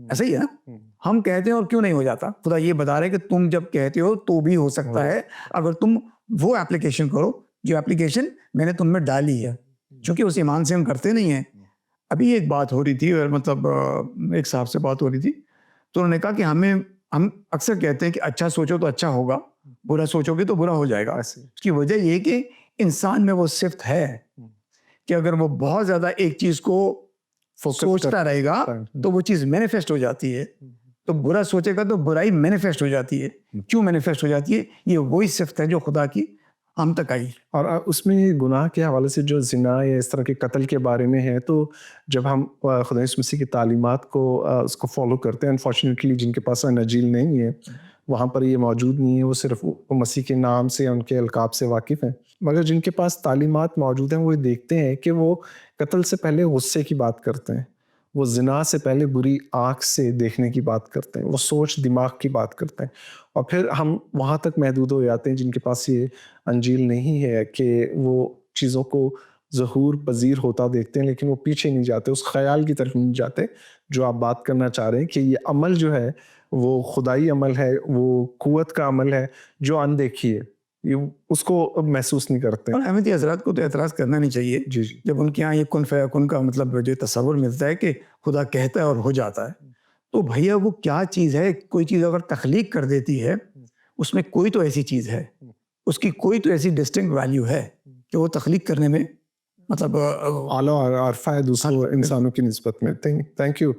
ایسا ہی ہے نا, ہم کہتے ہیں اور کیوں نہیں ہو جاتا. خدا یہ بتا رہے کہ تم جب کہتے ہو تو بھی ہو سکتا ہے اگر تم وہ اپلیکیشن کرو جو اپلیکیشن میں نے تم میں ڈالی ہے, چونکہ اس ایمان سے ہم کرتے نہیں ہیں. ابھی ایک بات ہو رہی تھی, مطلب ایک صاحب سے بات ہو رہی تھی, تو انہوں نے کہا کہ ہم اکثر کہتے ہیں کہ اچھا سوچو تو اچھا ہوگا, برا سوچو گے تو برا ہو جائے گا. اس کی وجہ یہ کہ انسان میں وہ صفت ہے کہ اگر وہ بہت زیادہ ایک چیز کو سوچتا رہے گا تو وہ چیز مینیفیسٹ ہو جاتی ہے, تو برا سوچے گا تو برائی مینیفیسٹ ہو جاتی ہے. کیوں مینیفیسٹ ہو جاتی ہے؟ یہ وہی صفت ہے جو خدا کی ہم تک آئی. اور اس میں گناہ کے حوالے سے جو زنا یا اس طرح کے قتل کے بارے میں ہے, تو جب ہم خدا یسوع مسیح کی تعلیمات کو اس کو فالو کرتے ہیں, انفارچونیٹلی جن کے پاس انجیل نہیں ہے وہاں پر یہ موجود نہیں ہے, وہ صرف مسیح کے نام سے ان کے القاب سے واقف ہیں, مگر جن کے پاس تعلیمات موجود ہیں وہ دیکھتے ہیں کہ وہ قتل سے پہلے غصے کی بات کرتے ہیں, وہ زنا سے پہلے بری آنکھ سے دیکھنے کی بات کرتے ہیں, وہ سوچ دماغ کی بات کرتے ہیں. اور پھر ہم وہاں تک محدود ہو جاتے ہیں جن کے پاس یہ انجیل نہیں ہے کہ وہ چیزوں کو ظہور پذیر ہوتا دیکھتے ہیں, لیکن وہ پیچھے نہیں جاتے, اس خیال کی طرف نہیں جاتے جو آپ بات کرنا چاہ رہے ہیں کہ یہ عمل جو ہے وہ خدائی عمل ہے, وہ قوت کا عمل ہے جو اندیکھی ہے, یہ اس کو محسوس نہیں کرتے. اور احمدی حضرات کو تو اعتراض کرنا نہیں چاہیے جی جب ان کے یہاں یہ کن فیکن کا مطلب جو تصور ملتا ہے کہ خدا کہتا ہے اور ہو جاتا ہے, تو بھیا وہ کیا چیز ہے؟ کوئی چیز اگر تخلیق کر دیتی ہے اس میں کوئی تو ایسی چیز ہے, اس کی کوئی تو ایسی ڈسٹنکٹ ویلیو ہے کہ وہ تخلیق کرنے میں مطلب اعلیٰ اور عرفہ ہے دوسروں انسانوں کی نسبت میں. تھینک یو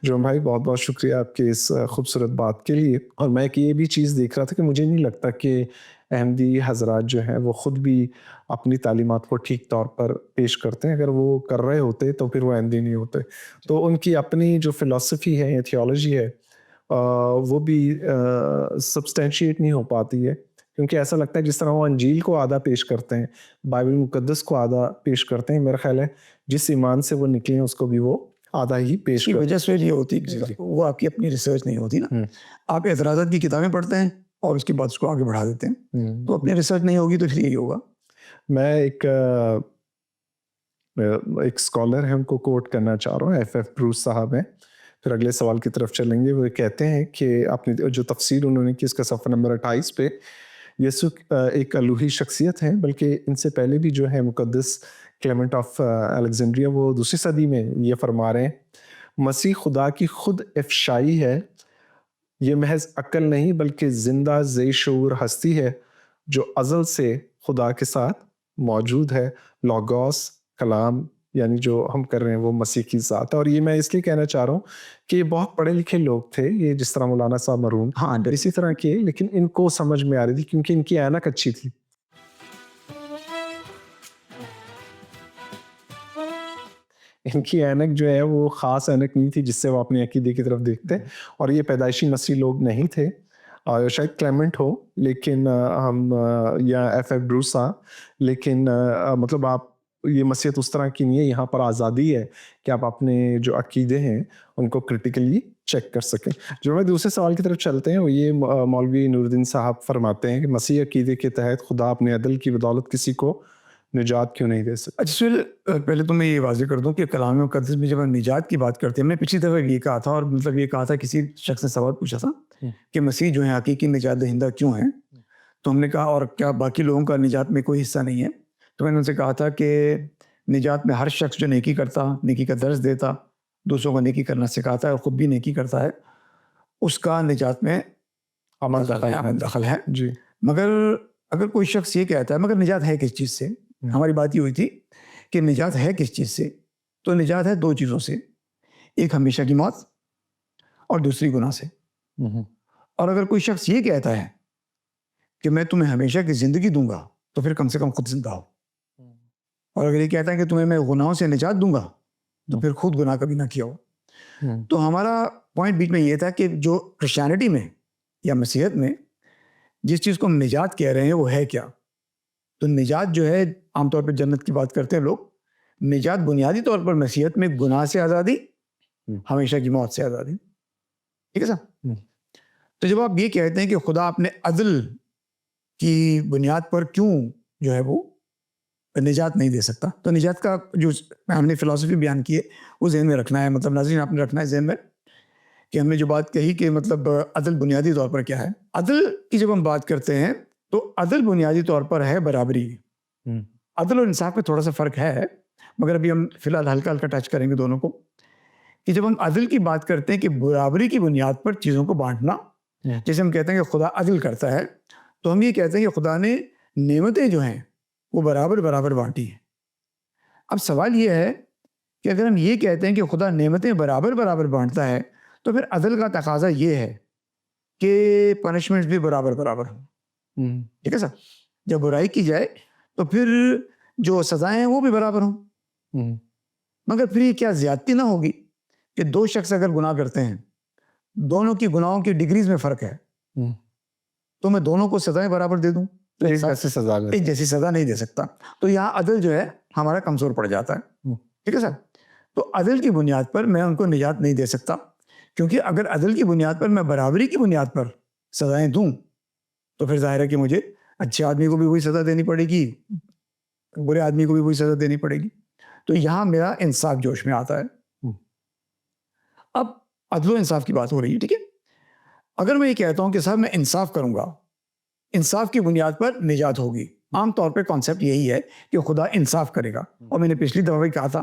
جو بھائی, بہت بہت شکریہ آپ کے اس خوبصورت بات کے لیے. اور میں ایک یہ بھی چیز دیکھ رہا تھا کہ مجھے نہیں لگتا کہ احمدی حضرات جو ہیں وہ خود بھی اپنی تعلیمات کو ٹھیک طور پر پیش کرتے ہیں. اگر وہ کر رہے ہوتے تو پھر وہ احمدی نہیں ہوتے. تو ان کی اپنی جو فلسفی ہے یا تھیولوجی ہے وہ بھی سبسٹینشیٹ نہیں ہو پاتی ہے, کیونکہ ایسا لگتا ہے جس طرح وہ انجیل کو آدھا پیش کرتے ہیں, بائبل مقدس کو آدھا پیش کرتے ہیں, میرا خیال ہے جس ایمان سے وہ نکلے ہیں اس کو بھی وہ آدھا ہی پیش کی کرتے وجہ سے یہ ہوتی ہے وہ آپ کی اپنی ریسرچ نہیں ہوتی نا. آپ اعتراضات کی کتابیں پڑھتے ہیں اور اس کے بعد اس کو آگے بڑھا دیتے ہیں, تو اپنی ریسرچ نہیں ہوگی تو پھر یہی ہوگا. میں ایک اسکالر ہیں ان کو کوٹ کرنا چاہ رہا ہوں, ایف بروس صاحب ہیں, پھر اگلے سوال کی طرف چلیں گے. وہ کہتے ہیں کہ اپنی جو تفسیر انہوں نے کی اس کا صفحہ نمبر 28 پہ, یسوع ایک الوہی شخصیت ہیں, بلکہ ان سے پہلے بھی جو ہے مقدس کلیمنٹ آف الیگزینڈریا وہ دوسری صدی میں یہ فرما رہے ہیں, مسیح خدا کی خود افشائی ہے, یہ محض عقل نہیں بلکہ زندہ ذی شعور ہستی ہے جو ازل سے خدا کے ساتھ موجود ہے. لوگوس کلام یعنی جو ہم کر رہے ہیں وہ مسیح کی ذات ہے. اور یہ میں اس لیے کہنا چاہ رہا ہوں کہ یہ بہت پڑھے لکھے لوگ تھے, یہ جس طرح مولانا صاحب مرحوم اسی طرح کے, لیکن ان کو سمجھ میں آ رہی تھی کیونکہ ان کی اینک اچھی تھی. ان کی اینک جو ہے وہ خاص اینک نہیں تھی جس سے وہ اپنے عقیدے کی طرف دیکھتے, اور یہ پیدائشی مسیح لوگ نہیں تھے. شاید کلیمنٹ ہو لیکن ہم یا ایف بروس صاحب, لیکن مطلب آپ یہ مسیحت اس طرح کی نہیں ہے, یہاں پر آزادی ہے کہ آپ اپنے جو عقیدے ہیں ان کو کرٹیکلی چیک کر سکیں. جو میں دوسرے سوال کی طرف چلتے ہیں وہ یہ مولوی نور الدین صاحب فرماتے ہیں کہ مسیح عقیدے کے تحت خدا اپنے عدل کی بدولت کسی کو نجات کیوں نہیں دے سکتا. اچھا پہلے تو میں یہ واضح کر دوں کہ کلام مقدس میں جب ہم نجات کی بات کرتے ہیں, میں پچھلی دفعہ یہ کہا تھا, اور مطلب یہ کہا تھا کسی شخص نے سوال پوچھا تھا کہ مسیح جو ہیں حقیقی نجات دہندہ کیوں ہیں, تو ہم نے کہا اور کیا باقی لوگوں کا نجات میں کوئی حصہ نہیں ہے؟ تو میں نے ان سے کہا تھا کہ نجات میں ہر شخص جو نیکی کرتا, نیکی کا درس دیتا, دوسروں کو نیکی کرنا سکھاتا ہے اور خود بھی نیکی کرتا ہے, اس کا نجات میں عمل دخل ہے. جی مگر اگر کوئی شخص یہ کہتا ہے مگر نجات ہے کس چیز سے, ہماری بات یہ ہوئی تھی کہ نجات ہے کس چیز سے, تو نجات ہے دو چیزوں سے, ایک ہمیشہ کی موت اور دوسری گناہ سے. اور اگر کوئی شخص یہ کہتا ہے کہ میں تمہیں ہمیشہ کی زندگی دوں گا تو پھر کم سے کم خود زندہ ہو, اور اگر یہ کہتا ہے کہ تمہیں میں گناہوں سے نجات دوں گا تو پھر خود گناہ کبھی نہ کیا ہو. تو ہمارا پوائنٹ بیچ میں یہ تھا کہ جو کرسچینٹی میں یا مسیحیت میں جس چیز کو ہم نجات کہہ رہے ہیں وہ ہے کیا. تو نجات جو ہے عام طور پہ جنت کی بات کرتے ہیں لوگ, نجات بنیادی طور پر مسیحیت میں گناہ سے آزادی, ہمیشہ کی موت سے آزادی. ٹھیک ہے صاحب. تو جب آپ یہ کہتے ہیں کہ خدا اپنے عدل کی بنیاد پر کیوں جو ہے وہ نجات نہیں دے سکتا, تو نجات کا جو ہم نے فلسفی بیان کی ہے وہ ذہن میں رکھنا ہے. مطلب ناظرین آپ نے رکھنا ہے ذہن میں کہ ہم نے جو بات کہی کہ مطلب عدل بنیادی طور پر کیا ہے. عدل کی جب ہم بات کرتے ہیں تو عدل بنیادی طور پر ہے برابری. عدل اور انصاف میں تھوڑا سا فرق ہے, مگر ابھی ہم فی الحال ہلکا ہلکا ٹچ کریں گے دونوں کو. کہ جب ہم عدل کی بات کرتے ہیں کہ برابری کی بنیاد پر چیزوں کو بانٹنا, جیسے ہم کہتے ہیں کہ خدا عدل کرتا ہے, تو ہم یہ کہتے ہیں کہ خدا نے نعمتیں جو ہیں وہ برابر برابر بانٹی ہیں. اب سوال یہ ہے کہ اگر ہم یہ کہتے ہیں کہ خدا نعمتیں برابر برابر بانٹتا ہے, تو پھر عدل کا تقاضا یہ ہے کہ پنشمنٹس بھی برابر برابر ہوں. ٹھیک ہے سر, جب برائی کی جائے تو پھر جو سزائیں ہیں وہ بھی برابر ہوں. مگر پھر یہ کیا زیادتی نہ ہوگی کہ دو شخص اگر گناہ کرتے ہیں, دونوں کی گناہوں کی ڈگریز میں فرق ہے, تو میں دونوں کو سزائیں برابر دے دوں؟ ایک جیسی سزا نہیں دے سکتا. تو یہاں عدل جو ہے ہمارا کمزور پڑ جاتا ہے. ٹھیک ہے سر, تو عدل کی بنیاد پر میں ان کو نجات نہیں دے سکتا, کیونکہ اگر عدل کی بنیاد پر میں برابری کی بنیاد پر سزائیں دوں تو پھر ظاہر ہے کہ مجھے اچھے آدمی کو بھی وہی سزا دینی پڑے گی, برے آدمی کو بھی وہی سزا دینی پڑے گی. تو یہاں میرا انصاف جوش میں آتا ہے. اب عدل و انصاف کی بات ہو رہی ہے. ٹھیک ہے, اگر میں یہ کہتا ہوں کہ صاحب میں انصاف کروں گا, انصاف کی بنیاد پر نجات ہوگی. عام طور پہ کانسیپٹ یہی ہے کہ خدا انصاف کرے گا, اور میں نے پچھلی دفعہ بھی کہا تھا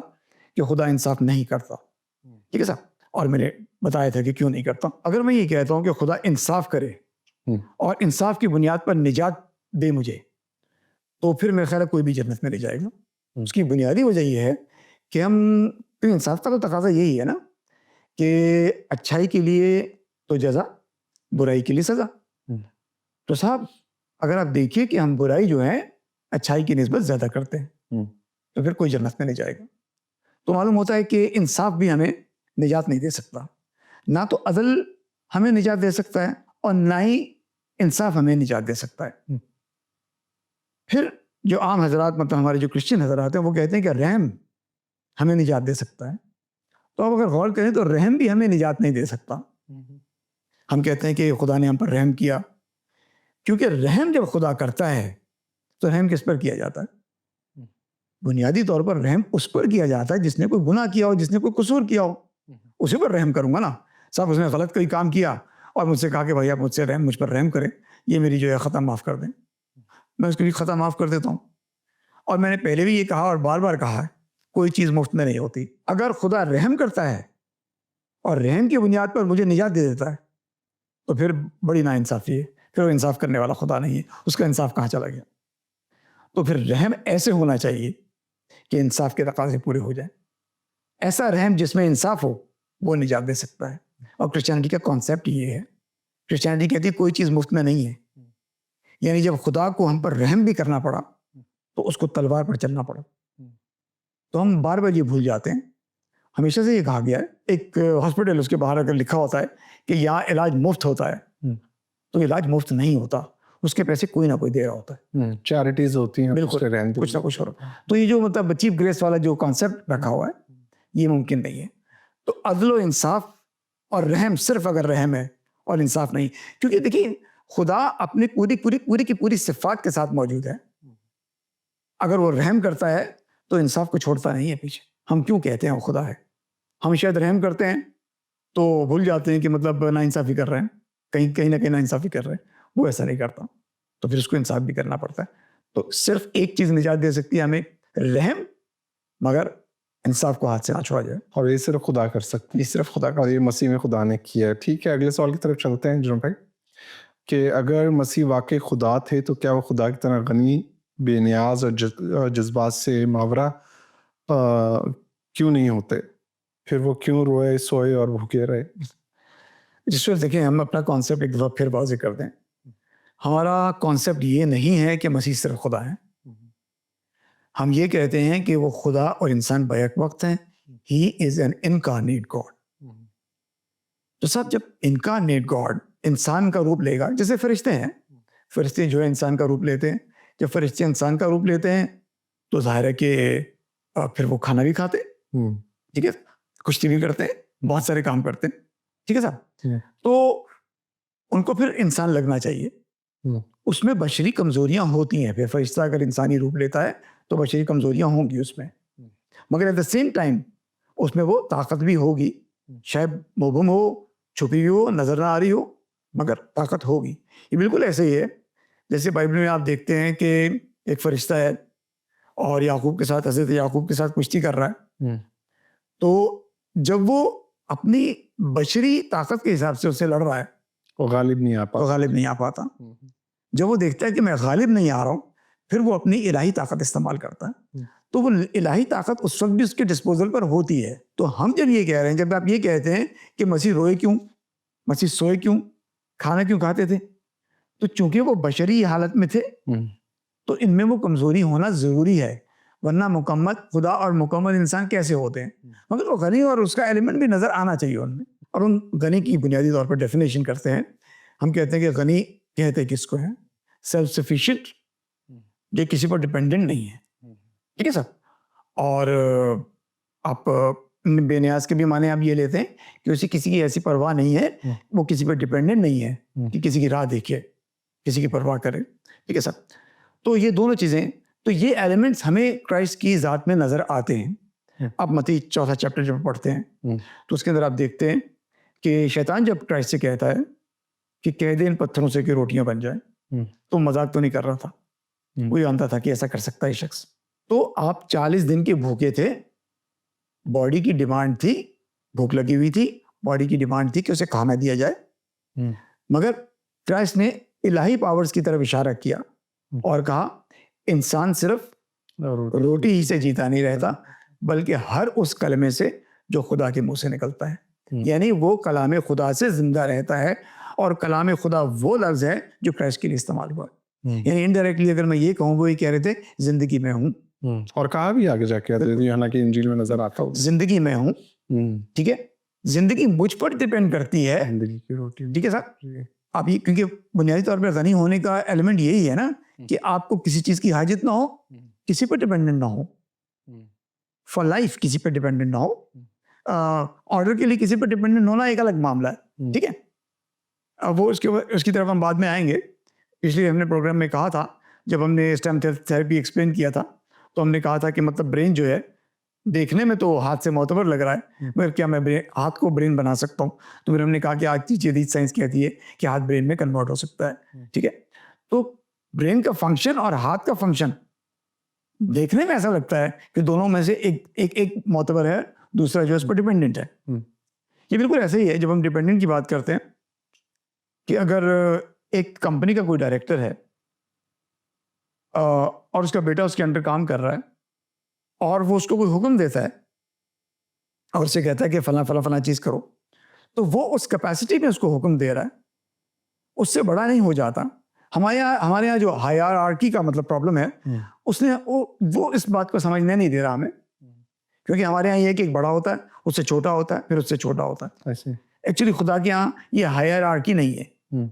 کہ خدا انصاف نہیں کرتا. ٹھیک ہے صاحب, اور میں نے بتایا تھا کہ کیوں نہیں کرتا. اگر میں یہ کہتا ہوں کہ خدا انصاف کرے اور انصاف کی بنیاد پر نجات دے مجھے, تو پھر میرے خیال ہے کوئی بھی جنت میں نہیں جائے گا. اس کی بنیادی وجہ یہ ہے کہ ہم انصاف کا تو تقاضا یہی ہے نا کہ اچھائی کے لیے تو جزا, برائی کے لیے سزا. تو صاحب اگر آپ دیکھیے کہ ہم برائی جو ہے اچھائی کی نسبت زیادہ کرتے ہیں, تو پھر کوئی جنت میں نہیں جائے گا. تو معلوم ہوتا ہے کہ انصاف بھی ہمیں نجات نہیں دے سکتا. نہ تو عدل ہمیں نجات دے سکتا ہے اور نہ ہی انصاف ہمیں نجات دے سکتا ہے. پھر جو عام حضرات, مطلب ہمارے جو کرسچن حضرات ہیں, وہ کہتے ہیں کہ رحم ہمیں نجات دے سکتا ہے. تو اب اگر غور کریں تو رحم بھی ہمیں نجات نہیں دے سکتا. ہم کہتے ہیں کہ خدا نے ہم پر رحم کیا, کیونکہ رحم جب خدا کرتا ہے تو رحم کس پر کیا جاتا ہے؟ بنیادی طور پر رحم اس پر کیا جاتا ہے جس نے کوئی گناہ کیا ہو, جس نے کوئی قصور کیا ہو, اسی پر رحم کروں گا نا. صاحب اس نے غلط کوئی کام کیا اور مجھ سے کہا کہ بھائی آپ مجھ پر رحم کریں, یہ میری جو ہے خطا معاف کر دیں, میں اس کی بھی خطا معاف کر دیتا ہوں. اور میں نے پہلے بھی یہ کہا اور بار بار کہا ہے, کوئی چیز مفت میں نہیں ہوتی. اگر خدا رحم کرتا ہے اور رحم کی بنیاد پر مجھے نجات دے دیتا ہے تو پھر بڑی ناانصافی ہے. پھر وہ انصاف کرنے والا خدا نہیں ہے, اس کا انصاف کہاں چلا گیا؟ تو پھر رحم ایسے ہونا چاہیے کہ انصاف کے تقاضے پورے ہو جائیں. ایسا رحم جس میں انصاف ہو وہ نجات دے سکتا ہے. اور کرسچینٹی کا کانسیپٹ یہ ہے, کرسچینٹی کہتی ہے کوئی چیز مفت میں نہیں ہے. یعنی جب خدا کو ہم پر رحم بھی کرنا پڑا تو اس کو تلوار پر چلنا پڑا. تو ہم بار بار یہ بھول جاتے ہیں. ہمیشہ سے یہ کہا گیا ہے, ایک ہاسپٹل اس کے باہر اگر لکھا ہوتا ہے کہ یہاں علاج مفت ہوتا ہے, تو علاج مفت نہیں ہوتا, اس کے پیسے کوئی نہ کوئی دے رہا ہوتا ہے. چیریٹیز ہوتی ہیں, بالکل کچھ نہ کچھ ہو رہا. تو یہ جو مطلب چیف گریس والا جو کانسیپٹ رکھا ہوا ہے یہ ممکن نہیں ہے. تو عدل و انصاف اور رحم صرف اگر رحم ہے اور انصاف نہیں, کیونکہ دیکھیے خدا اپنی پوری کی پوری صفات کے ساتھ موجود ہے. اگر وہ رحم کرتا ہے تو انصاف کو چھوڑتا نہیں ہے پیچھے. ہم کیوں کہتے ہیں وہ خدا ہے؟ ہم شاید رحم کرتے ہیں تو بھول جاتے ہیں کہ مطلب ناانصافی کر رہے ہیں, کہیں نہ کہیں ناانصافی کر رہے ہیں. وہ ایسا نہیں کرتا, تو پھر اس کو انصاف بھی کرنا پڑتا ہے. تو صرف ایک چیز نجات دے سکتی ہے ہمیں, رحم, مگر انصاف کو ہاتھ سے نہ چھوڑا جائے. اور یہ صرف خدا کر سکتا ہے, یہ صرف خدا کا, اور یہ مسیح میں خدا نے کیا ہے. ٹھیک ہے, اگلے سوال کی طرف چلتے ہیں جناب بھائی, کہ اگر مسیح واقعی خدا تھے تو کیا وہ خدا کی طرح غنی, بے نیاز اور جذبات سے ماورا کیوں نہیں ہوتے؟ پھر وہ کیوں روئے, سوئے اور بھوکے رہے؟ جس وقت دیکھیں ہم اپنا کانسیپٹ ایک دفعہ پھر واضح کر دیں. ہمارا کانسیپٹ یہ نہیں ہے کہ مسیح صرف خدا ہے. ہم یہ کہتے ہیں کہ وہ خدا اور انسان بیک وقت ہیں. ہی از این انکارنیٹ گاڈ. تو صاحب جب انکارنیٹ گاڈ انسان کا روپ لے گا, جیسے فرشتے ہیں, فرشتے جو ہے انسان کا روپ لیتے ہیں. جب فرشتے انسان کا روپ لیتے ہیں تو ظاہر ہے کہ پھر وہ کھانا بھی کھاتے ہیں, ٹھیک ہے, کشتی بھی کرتے ہیں, بہت سارے کام کرتے ہیں, ٹھیک ہے صاحب. تو ان کو پھر انسان لگنا چاہیے. اس میں بشری کمزوریاں ہوتی ہیں. پھر فرشتہ اگر انسانی روپ لیتا ہے تو بشری کمزوریاں ہوں گی اس میں, مگر ایٹ دا سیم ٹائم اس میں وہ طاقت بھی ہوگی. شاید مبہم ہو چھپی ہوئی ہو, نظر نہ آ رہی ہو, مگر طاقت ہوگی. یہ بالکل ایسے ہی ہے جیسے بائبل میں آپ دیکھتے ہیں کہ ایک فرشتہ ہے اور یعقوب کے ساتھ, حضرت یعقوب کے ساتھ کشتی کر رہا ہے. تو جب وہ اپنی بشری طاقت کے حساب سے اس سے لڑ رہا ہے, وہ غالب نہیں آ وہ غالب نہیں آ پاتا. جب وہ دیکھتا ہے کہ میں غالب نہیں آ رہا ہوں, پھر وہ اپنی الہی طاقت استعمال کرتا ہے. تو وہ الہی طاقت اس وقت بھی اس کے ڈسپوزل پر ہوتی ہے. تو ہم جب یہ کہہ رہے ہیں, جب آپ یہ کہتے ہیں کہ مسیح روئے کیوں, مسیح سوئے کیوں, کھانا کیوں کھاتے تھے, تو چونکہ وہ بشری حالت میں تھے تو ان میں وہ کمزوری ہونا ضروری ہے, ورنہ مکمل خدا اور مکمل انسان کیسے ہوتے ہیں. مگر وہ غنی اور اس کا ایلیمنٹ بھی نظر آنا چاہیے ان میں. اور ان غنی کی بنیادی طور پر ڈیفینیشن کرتے ہیں. ہم کہتے ہیں کہ غنی کہتے کس کو ہے, سیلف سفیشینٹ, یہ کسی پر ڈپینڈنٹ نہیں ہے. ٹھیک ہے سر. اور آپ بے نیاز کے بھی معنی آپ یہ لیتے ہیں کہ اسے کسی کی ایسی پرواہ نہیں ہے, وہ کسی پر ڈپینڈنٹ نہیں ہے کہ کسی کی راہ دیکھے, کسی کی پرواہ کرے. ٹھیک ہے سر. تو یہ دونوں چیزیں, تو یہ ایلیمنٹس ہمیں کرائسٹ کی ذات میں نظر آتے ہیں. آپ متی 4 چیپٹر جب پڑھتے ہیں تو اس کے اندر آپ دیکھتے ہیں کہ شیطان جب کرائسٹ سے کہتا ہے کہ کہہ دے ان پتھروں سے کہ روٹیاں بن جائیں, تو مذاق تو نہیں کر رہا تھا, وہ جانتا تھا کہ ایسا کر سکتا ہے شخص. تو آپ 40 دن کے بھوکے تھے, باڈی کی ڈیمانڈ تھی, بھوک لگی ہوئی تھی, باڈی کی ڈیمانڈ تھی کہ اسے کھانا دیا جائے. مگر کرائسٹ نے الہی پاورز کی طرف اشارہ کیا اور کہا انسان صرف روٹی ہی سے جیتا نہیں رہتا, بلکہ ہر اس کلمے سے جو خدا کے منہ سے نکلتا ہے. یعنی وہ کلام خدا سے زندہ رہتا ہے, اور کلام خدا وہ لفظ ہے جو کرائسٹ کے لیے استعمال ہوا. یعنی انڈائریکٹلی اگر میں یہ کہوں, وہ یہ کہہ رہے تھے زندگی میں ہوں, اور کہا بھی آگے جا کے یوحنا کی انجیل میں نظر آتا ہوں, زندگی میں ہوں. ٹھیک ہے, زندگی مجھ پر ڈپینڈ کرتی ہے. زندگی کی روٹی. ٹھیک ہے سر. اب یہ کیونکہ بنیادی طور پر غنی ہونے کا ایلیمنٹ یہی ہے نا کہ آپ کو کسی چیز کی حاجت نہ ہو, کسی پر ڈپینڈنٹ نہ ہو, فار لائف کسی پر ڈپینڈنٹ نہ ہو. آرڈر کے لیے کسی پر ڈپینڈنٹ ہونا ایک الگ معاملہ ہے. ٹھیک ہے, اب وہ اس کی طرف ہم بعد میں آئیں گے. اس لیے ہم نے پروگرام میں کہا تھا, جب ہم نے اسٹیم تھراپی ایکسپلین کیا تھا, تو ہم نے کہا تھا کہ مطلب برین جو ہے دیکھنے میں تو ہاتھ سے معتبر لگ رہا ہے, مگر کیا میں ہاتھ کو برین بنا سکتا ہوں؟ تو پھر ہم نے کہا کہ آج کی جدید سائنس کہتی ہے کہ ہاتھ برین میں کنورٹ ہو سکتا ہے. ٹھیک ہے, تو برین کا فنکشن اور ہاتھ کا فنکشن دیکھنے میں ایسا لگتا ہے کہ دونوں میں سے ایک معتبر ہے, دوسرا جو اس پر ڈپینڈنٹ ہے. یہ بالکل ایسے ہی ہے جب ہم ڈپینڈنٹ کی بات کرتے ہیں کہ اگر ایک کمپنی کا کوئی ڈائریکٹر ہے اور اس کا بیٹا اس کے انڈر کام کر رہا ہے, اور وہ اس کو کوئی حکم دیتا ہے اور اسے کہتا ہے کہ فلاں فلاں فلاں چیز کرو, تو وہ اس کیپیسٹی میں اس کو حکم دے رہا ہے, اس سے بڑا نہیں ہو جاتا. ہمارے یہاں جو ہائرارکی کا مطلب پرابلم ہے, اس نے وہ اس بات کو سمجھنے نہیں دے رہا ہمیں, کیونکہ ہمارے یہاں یہ کہ ایک بڑا ہوتا ہے, اس سے چھوٹا ہوتا ہے, پھر اس سے چھوٹا ہوتا ہے. ایکچولی خدا کے یہاں یہ ہائرارکی نہیں ہے,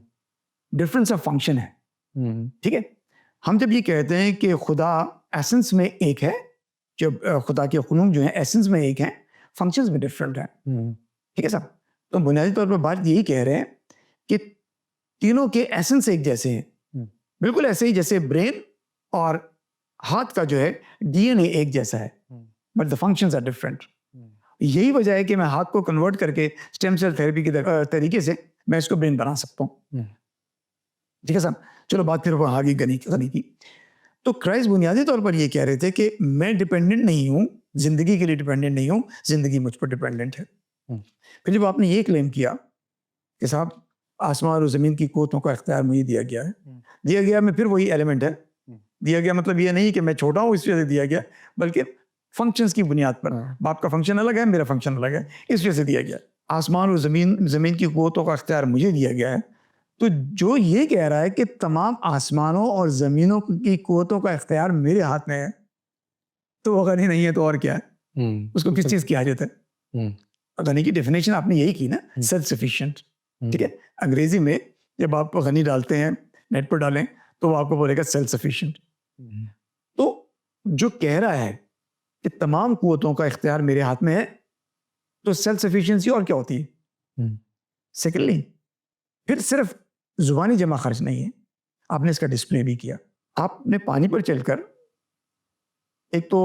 ڈفرینس آف فنکشن ہے. ٹھیک ہے, ہم جب یہ کہتے ہیں کہ خدا ایسنس میں ایک ہے, جب خدا کے خنوم جو ہیں ایسنس میں ایک ہیں, فنکشنز میں ڈفرینٹ ہیں. ٹھیک ہے صاحب, تو بنیادی طور پر بات یہی کہہ رہے ہیں کہ تینوں کے ایسنس ایک جیسے ہیں, بالکل ایسے ہی جیسے برین اور ہاتھ کا جو ہے ڈی این اے ایک جیسا ہے, but the functions are different. یہی وجہ ہے کہ میں ہاتھ کو کنورٹ کر کے اسٹیم سیل تھراپی کے طریقے سے میں اس کو برین بنا سکتا ہوں. ٹھیک ہے صاحب, چلو بات پھر آگے غنی کی. تو کرائسٹ بنیادی طور پر یہ کہہ رہے تھے کہ میں ڈپینڈنٹ نہیں ہوں, زندگی کے لیے ڈپینڈنٹ نہیں ہوں, زندگی مجھ پر ڈپینڈنٹ ہے. پھر جب آپ نے یہ کلیم کیا کہ صاحب آسمان اور زمین کی قوتوں کا اختیار مجھے دیا گیا ہے, دیا گیا میں پھر وہی ایلیمنٹ ہے, دیا گیا مطلب یہ نہیں کہ میں چھوٹا ہوں اس وجہ سے دیا گیا, بلکہ فنکشنز کی بنیاد پر. باپ کا فنکشن الگ ہے, میرا فنکشن الگ ہے, اس وجہ سے دیا گیا. آسمان اور زمین کی قوتوں کا اختیار مجھے دیا گیا ہے. تو جو یہ کہہ رہا ہے کہ تمام آسمانوں اور زمینوں کی قوتوں کا اختیار میرے ہاتھ میں ہے, تو وہ غنی نہیں ہے تو اور کیا ہے, اس کو کس چیز کی حاجت ہے؟ غنی کی ڈیفینیشن آپ نے یہی کی نا, سیلف سفیشینٹ. ٹھیک ہے, انگریزی میں جب آپ غنی ڈالتے ہیں, نیٹ پر ڈالیں, تو وہ آپ کو بولے گا سیلف سفیشینٹ. تو جو کہہ رہا ہے کہ تمام قوتوں کا اختیار میرے ہاتھ میں ہے, تو سیلف سفیشینسی اور کیا ہوتی ہے؟ سیکنڈلی, پھر صرف زبانی جمع خرچ نہیں ہے, آپ نے اس کا ڈسپلے بھی کیا. آپ نے پانی پر چل کر ایک تو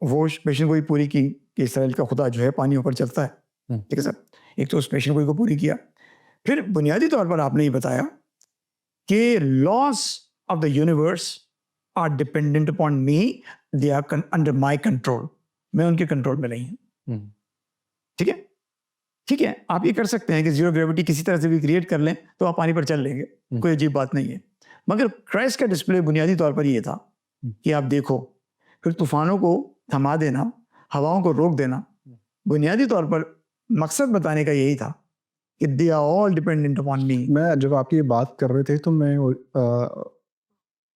وہ پیشن گوئی پوری کی کہ اسرائیل کا خدا جو ہے پانیوں پر چلتا ہے. ٹھیک ہے سر, ایک تو اس پیشن گوئی کو پوری کیا. پھر بنیادی طور پر آپ نے یہ بتایا کہ laws of the universe are dependent upon me, they are under my control, میں ان کے کنٹرول میں نہیں ہوں. ٹھیک ہے, ٹھیک ہے, آپ یہ کر سکتے ہیں کہ زیرو گریوٹی کسی طرح سے بھی کریٹ کر لیں تو آپ پانی پر چل لیں گے, کوئی عجیب بات نہیں ہے. مگر کرائسٹ کا ڈسپلے بنیادی طور پر یہ تھا کہ آپ دیکھو, پھر طوفانوں کو تھما دینا, ہواؤں کو روک دینا, بنیادی طور پر مقصد بتانے کا یہی تھا کہ they are all dependent upon me. میں جب آپ یہ بات کر رہے تھے تو میں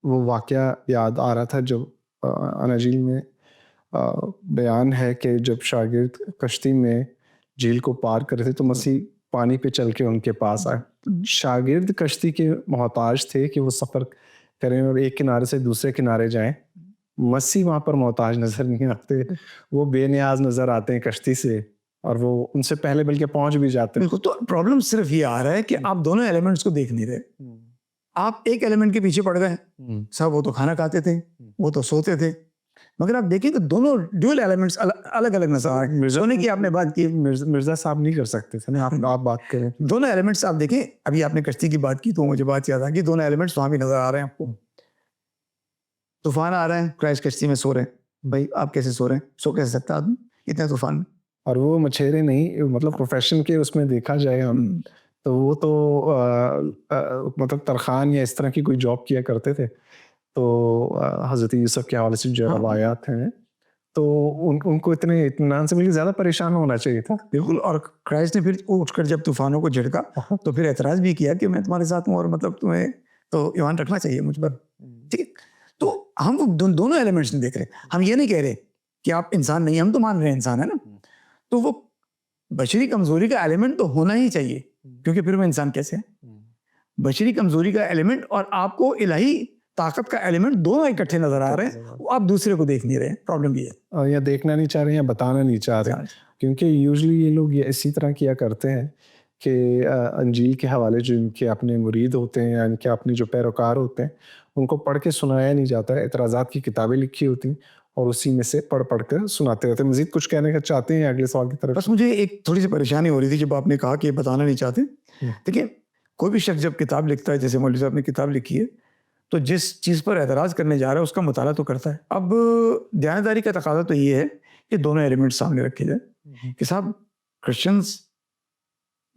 وہ واقعہ یاد آ رہا تھا جو اناجیل میں بیان ہے کہ جب شاگرد کشتی میں جھیل کو پار کر رہے تھے تو مسیح پانی پہ چل کے ان کے پاس آئے. شاگرد کشتی کے محتاج تھے کہ وہ سفر کریں اور ایک کنارے سے دوسرے کنارے جائیں. مسیح وہاں پر محتاج نظر نہیں آتے, وہ بے نیاز نظر آتے ہیں کشتی سے, اور وہ ان سے پہلے بلکہ پہنچ بھی جاتے ہیں. بالکل. تو پرابلم صرف یہ آ رہا ہے کہ آپ دونوں ایلیمنٹس کو دیکھ نہیں رہے. آپ ایک ایلیمنٹ کے پیچھے پڑ گئے, صاحب وہ تو کھانا کھاتے تھے, وہ تو سوتے تھے, مگر آپ دیکھیں تو دونوں ڈیول ایلیمنٹس الگ الگ نظر آ رہے ہیں. سونے کی آپ نے بات کی, مرزا صاحب نہیں کر سکتے تھے نا, آپ بات کریں. دونوں ایلیمنٹس آپ دیکھیں, ابھی آپ نے کشتی کی بات کی تو مجھے بات یاد آ گئی, دونوں ایلیمنٹس وہاں بھی نظر آ رہے ہیں آپ کو. طوفان آ رہے ہیں, کرائسٹ کشتی میں سو رہے ہیں. بھائی آپ کیسے سو رہے ہیں, سو کیسے سکتا آدمی اتنے طوفان میں؟ اور وہ مچھیرے نہیں, مطلب پروفیشن کے اس میں دیکھا جائے ہم تو وہ تو مطلب ترخان یا اس طرح کی کوئی جاب کیا کرتے تھے. تو حضرت یوسف کے حوالے سے جو روایات ہیں تو ان کو اتنے اطمینان سے مل زیادہ پریشان ہونا چاہیے تھا. بالکل. اور کرائسٹ نے پھر اٹھ کر جب طوفانوں کو جھڑکا تو پھر اعتراض بھی کیا کہ میں تمہارے ساتھ ہوں اور مطلب تمہیں تو ایمان رکھنا چاہیے مجھ پر. ٹھیک ہے, تو ہم دونوں ایلیمنٹس نہیں دیکھ رہے. ہم یہ نہیں کہہ رہے کہ آپ انسان نہیں, ہم تو مان رہے ہیں انسان ہے نا, تو وہ بشری کمزوری کا ایلیمنٹ تو ہونا ہی چاہیے, کیونکہ پھر وہ انسان کیسے ہے. بشری کمزوری کا ایلیمنٹ اور آپ کو الہی طاقت کا ایلیمنٹ دونوں اکٹھے نظر آ رہے ہیں, آپ دوسرے کو دیکھ نہیں رہے. پرابلم یہ ہے, یا دیکھنا نہیں چاہ رہے ہیں یا بتانا نہیں چاہ رہے, کیونکہ یوزلی یہ لوگ یہ اسی طرح کیا کرتے ہیں کہ انجیل کے حوالے جو ان کے اپنے مرید ہوتے ہیں یا ان کے اپنے جو پیروکار ہوتے ہیں ان کو پڑھ کے سنایا نہیں جاتا ہے. اعتراضات کی کتابیں لکھی ہوتی ہیں اور اسی میں سے پڑھ کر سناتے رہتے ہیں. مزید کچھ کہنے کا چاہتے ہیں اگلے سوال کی طرف؟ بس مجھے ایک تھوڑی سی پریشانی ہو رہی تھی جب آپ نے کہا کہ بتانا نہیں چاہتے. دیکھیں, کوئی بھی شخص جب کتاب لکھتا ہے, جیسے مولوی صاحب نے کتاب لکھی ہے, تو جس چیز پر اعتراض کرنے جا رہا ہے اس کا مطالعہ تو کرتا ہے. اب دیانتداری کا تقاضا تو یہ ہے کہ دونوں ایلیمنٹ سامنے رکھے جائیں کہ صاحب کرسچنز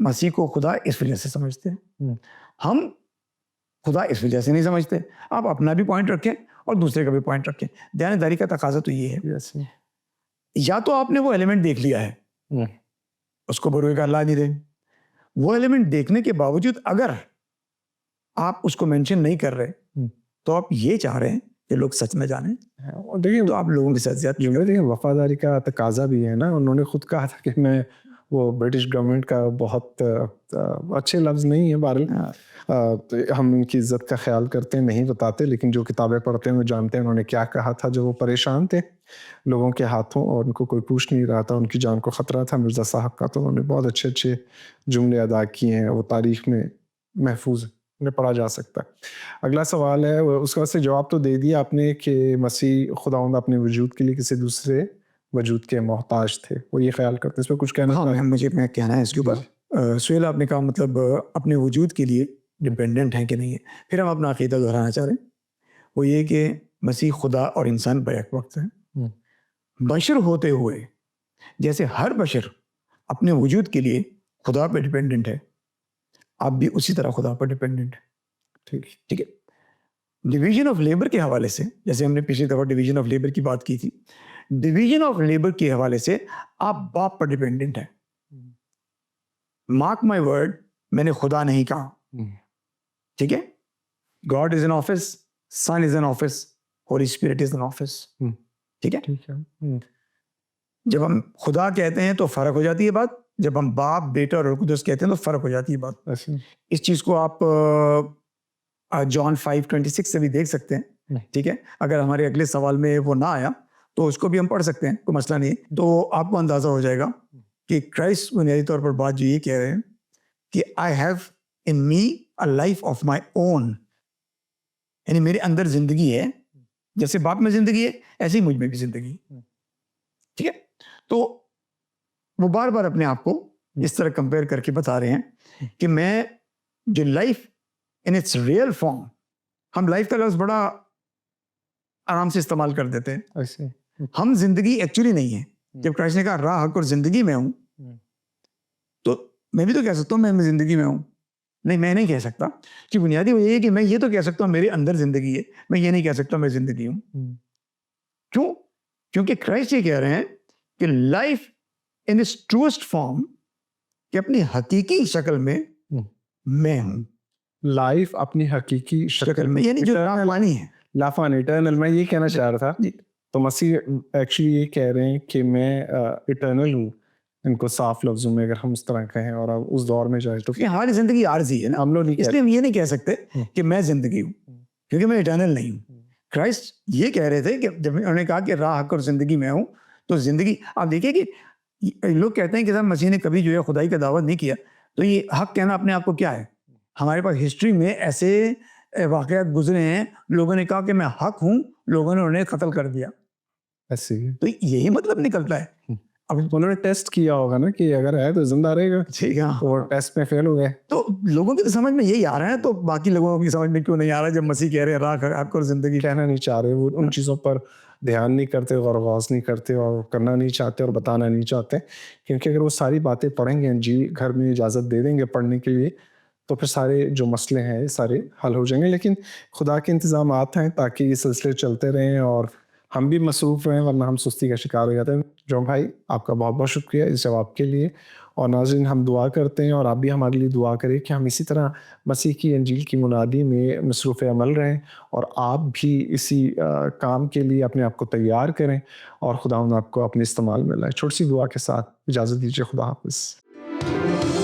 مسیح کو خدا اس وجہ سے سمجھتے ہیں, ہم خدا اس وجہ سے نہیں سمجھتے. آپ اپنا بھی پوائنٹ رکھیں اور دوسرے کا بھی پوائنٹ رکھیں. دیانتداری کا تقاضا تو یہ ہے, یا تو آپ نے وہ ایلیمنٹ دیکھ لیا ہے, اس کو بروئے کا اللہ نہیں دیں. وہ ایلیمنٹ دیکھنے کے باوجود اگر آپ اس کو مینشن نہیں کر رہے تو آپ یہ چاہ رہے ہیں کہ لوگ سچ میں جانیں. دیکھیں تو آپ لوگوں کے ساتھ زیادہ دیکھیں وفاداری کا تقاضا بھی ہے نا. انہوں نے خود کہا تھا کہ میں وہ برٹش گورنمنٹ کا بہت اچھے لفظ نہیں ہے بہرحال ہم ان کی عزت کا خیال کرتے ہیں, نہیں بتاتے, لیکن جو کتابیں پڑھتے ہیں وہ جانتے ہیں انہوں نے کیا کہا تھا. جو وہ پریشان تھے لوگوں کے ہاتھوں اور ان کو کوئی پوچھ نہیں رہا تھا, ان کی جان کو خطرہ تھا مرزا صاحب کا, تو انہوں نے بہت اچھے اچھے جملے ادا کیے ہیں, وہ تاریخ میں محفوظ انہیں پڑھا جا سکتا ہے. اگلا سوال ہے, اس کا سے جواب تو دے دیا آپ نے کہ مسیح خداوند اپنے وجود کے لیے کسی دوسرے وجود کے محتاج تھے, وہ یہ خیال کرتے. اس پہ کچھ کہنا؟ ہاں, میں کہنا ہے اس کے اوپر. سہیل آپ نے کہا مطلب اپنے وجود کے لیے ڈپینڈنٹ ہیں کہ نہیں ہے. پھر ہم اپنا عقیدہ دہرانا چاہ رہے ہیں, وہ یہ کہ مسیح خدا اور انسان بیک وقت ہیں. بشر ہوتے ہوئے جیسے ہر بشر اپنے وجود کے لیے خدا پہ ڈپینڈنٹ ہے, آپ بھی اسی طرح خدا پر ڈپینڈنٹ ہے. ٹھیک ہے. ڈویژن آف لیبر کے حوالے سے, جیسے ہم نے پچھلی دفعہ ڈویژن آف لیبر کی بات کی تھی, ڈویژن آف لیبر کے حوالے سے آپ باپ پر ڈپینڈنٹ ہیں. مارک مائی ورڈ, میں نے خدا نہیں کہا. ٹھیک ہے. God is in office, Son is in office, Holy Spirit is in office. ٹھیک ہے. جب ہم خدا کہتے ہیں تو فرق ہو جاتی ہے بات, جب ہم باپ بیٹا اور روح القدس کہتے ہیں تو فرق ہو جاتی ہے بات. اس چیز کو آپ جان 5:26 سے بھی دیکھ سکتے ہیں. ٹھیک ہے. اگر ہمارے اگلے سوال میں وہ نہ آیا تو اس کو بھی ہم پڑھ سکتے ہیں, کوئی مسئلہ نہیں. تو آپ کو اندازہ ہو جائے گا کہ کرائسٹ بنیادی طور پر بات جو یہ کہہ رہے ہیں کہ I have in me a life of my own, یعنی میرے اندر زندگی ہے, جیسے باپ میں زندگی ہے ایسے ہی مجھ میں بھی زندگی. ٹھیک ہے. تو وہ بار بار اپنے آپ کو اس طرح کمپیئر کر کے بتا رہے ہیں کہ میں جو life in its real form, ہم لائف کا لفظ بڑا آرام سے استعمال کر دیتے ہیں، ایسے ہم زندگی ایکچولی نہیں ہے. جب کرائسٹ نے کہا راہ حق اور زندگی میں ہوں، تو میں بھی تو کہہ سکتا ہوں میں زندگی میں ہوں. نہیں، میں نہیں کہہ سکتا، کہ بنیادی وجہ یہ ہے کہ میں یہ تو کہہ سکتا ہوں میرے اندر زندگی ہے، میں یہ نہیں کہہ سکتا میں زندگی ہوں. کیوں؟ کیونکہ کرائسٹ یہ کہہ رہے ہیں کہ life in its truest form, کہ اپنی حقیقی شکل میں میں ہوں، لائف اپنی حقیقی شکل میں، یعنی جو رافانی ہے. لافان اٹرنل. میں یہ کہنا چاہ رہا تھا، تو مسیح ایکچولی یہ کہہ رہے ہیں کہ میں اٹرنل ہوں، ان کو صاف لفظوں میں اگر ہم اس طرح کہیں اور اب اس دور میں جائیں تو کیونکہ ہماری زندگی عارضی ہے نا، ہم لوگ نہیں اس لیے ہم یہ نہیں کہہ سکتے کہ میں زندگی ہوں، کیونکہ میں اٹرنل نہیں ہوں. کرائسٹ یہ کہہ رہے تھے کہ جب انہوں نے کہا کہ راہ حق اور زندگی میں ہوں، تو زندگی آپ دیکھیں کہ لوگ کہتے ہیں کہ صاحب مسیح نے کبھی جو ہے خدائی کا دعوت نہیں کیا، تو یہ حق کہنا اپنے آپ کو کیا ہے؟ ہمارے پاس ہسٹری میں ایسے واقعات گزرے ہیں، لوگوں نے کہا کہ میں حق ہوں، لوگوں نے انہیں قتل کر دیا. ایسے ہی. تو یہی مطلب نکلتا ہے. اب انہوں نے ٹیسٹ کیا ہوگا نا کہ اگر ہے تو زندہ رہے گا، ٹھیک ہے، وہ ٹیسٹ میں فیل ہو گئے. تو لوگوں کی سمجھ میں یہی آ رہا ہے، تو باقی لوگوں کی سمجھ میں کیوں نہیں آ رہا جب مسیح کہہ رہے ہیں راہ حق اور زندگی؟ کہنا نہیں چاہ رہے، وہ ان چیزوں پر دھیان نہیں کرتے اور غوض نہیں کرتے اور کرنا نہیں چاہتے اور بتانا نہیں چاہتے. کیونکہ اگر وہ ساری باتیں پڑھیں گے، انجیل گھر میں اجازت دے دیں گے پڑھنے کے لیے، تو پھر سارے جو مسئلے ہیں سارے حل ہو جائیں گے. لیکن خدا کے انتظامات ہیں تاکہ یہ سلسلے چلتے رہیں اور ہم بھی مصروف رہیں، ورنہ ہم سستی کا شکار ہو جاتے ہیں. جون بھائی، آپ کا بہت بہت شکریہ اس جواب کے لیے. اور ناظرین، ہم دعا کرتے ہیں اور آپ بھی ہمارے لیے دعا کریں کہ ہم اسی طرح مسیح کی انجیل کی منادی میں مصروف عمل رہیں، اور آپ بھی اسی کام کے لیے اپنے آپ کو تیار کریں، اور خداوند آپ کو اپنے استعمال میں لائے. چھوٹی سی دعا کے ساتھ اجازت دیجیے. خدا حافظ.